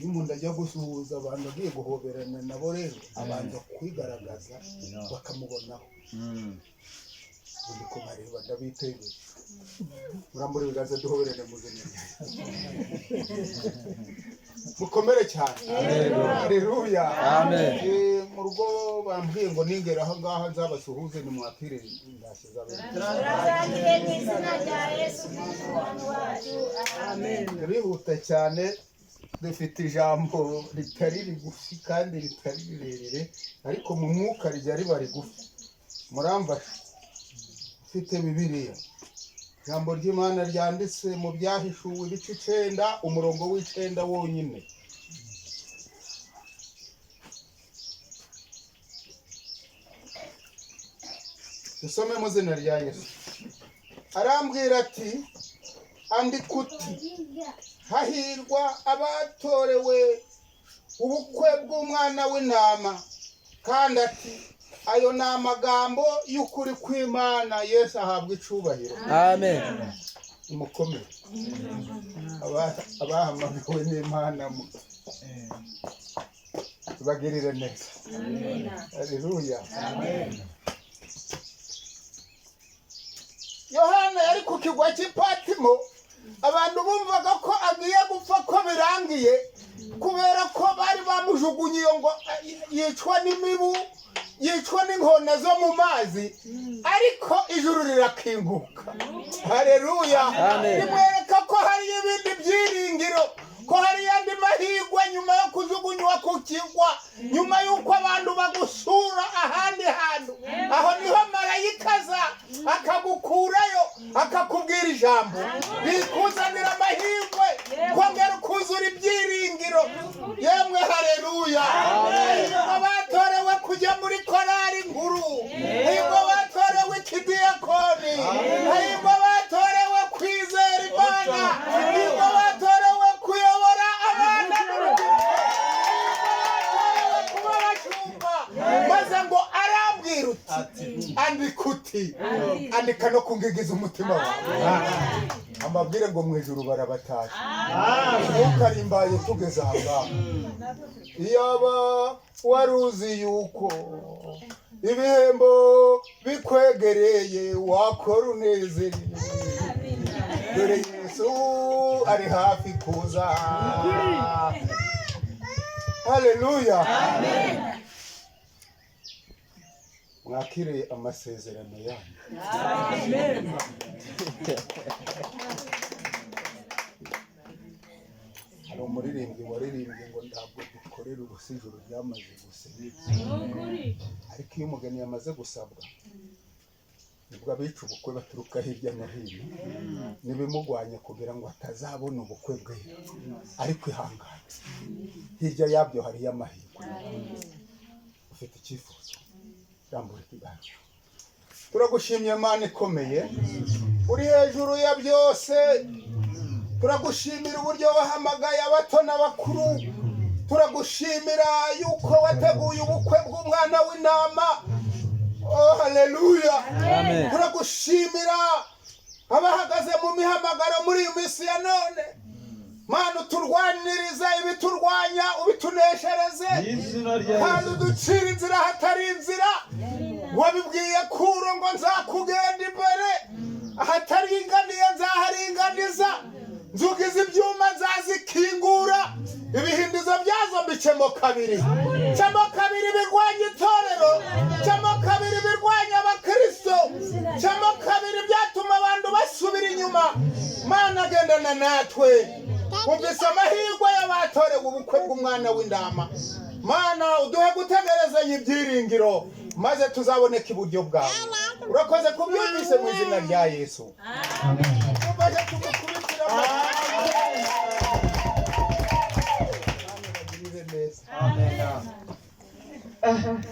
iyo umuntu ajya gusuhuza abantu agiye guhoberana nabo rero abanza kwigaragaza bakamubonaho ubundi ko bareba ndabiteguye murambura ibiganza duhoberane muzanye mukomere cyane haleluya amen mu rugo bambwiye ngo ningera aho ngaha nzabasuhuze nimwakire ndashyize turazangire mu izina rya Yesu wacu amen rihuta cyane dufite ijambo ritari rigufi kandi ritari rirerire ariko mu mwuka rijya riba rigufi muramfasha ufite bibiliya ijambo ry'Imana ryanditse mu byahishuwe ibice 9 umurongo w'9 wonyine dusome mu izina rya Yesu arambwira ati andika uti hahirwa abatorewe ubukwe bw'umwana w'intama kandi ati ayo ni amagambo y'ukuri kw'Imana Yesu ahabwa icubahiro amen umukomere abahamagawe n'Imana bagirire neza amen haleluya amen Yohana yari ku kigwa cy'Ipatimo abantu bumvaga ko agiye gupfa ko birangiye kubera ko bari bamujugunye iyo ngo yicwa n'imibu yicwa n'inkona zo mu mazi ariko ijuru rirakinguka haleluya rimwereka ko hari ibindi byiringiro ko hari yandi mahirwe nyuma yo kujugunywa ku kigwa nyuma y'uko abantu bagusura ahandi hantu aho niho marayika aza akagukurayo akakubwira ijambo bikuzanira amahirwe kongera ukuzura ibyiringiro yemwe haleluya abatorewe kujya muri korari nkuru nibwo batorewe ikidiyakoni nibwo batorewe kwizera Imana nibwo batorewe kuyobora abana kuba bacumba maze ngo arambwira uti andika uti andika no kungigiza umutima wawe amabwire ngo mu ijuru barabatashye ukarimbaye tugeze aha ngaha iyaba waruzi yuko ibihembo bikwegereye wakora unezerewe dore Yesu ari hafi kuza haleluya amen mwakire amasezerano yanyu amen hari umuririmbyi waririmbye ngo ntabwo dukorera ubusa ijuru ryamaze gusenga ariko iyo umugeni yamaze gusabwa nibwo abica ubukwe baturuka hirya no hino nibimugwanya kugira ngo atazabona ubukwe bwe ariko ihangane hirya yabyo hariyo amahirwe ufite icyifuzo rambura ikiganza turagushimye Mana ikomeye uri hejuru ya byose turagushimira uburyo wahamagaye abato n'abakuru turagushimira yuko wateguye ubukwe bw'umwana w'intama oh haleluya amen turagushimira abahagaze mu mihamagaro muri iyi minsi ya none Mana uturwaniriza ibiturwanya ubituneshereze kandi uducira inzira hatari inzira wabibwiye Kuro ngo nzakugenda imbere ahataringaniye nzaharinganiza nzugize ibyuma nzazikingura ibihindizo byazo mbicemo kabiri cyamo kabiri birwanya itorero cyamo kabiri birwanya abakristo cyamo kabiri byatuma abantu basubira inyuma Mana agendana natwe umvise amahirwe y'abatorewe ubukwe bw'umwana w'intama Mana uduhe gutegerezanya ibyiringiro maze tuzaboneka iburyo bwawe urakoze kubyumvise mu izina rya Yesu amen ubaje kumukubitira amen amen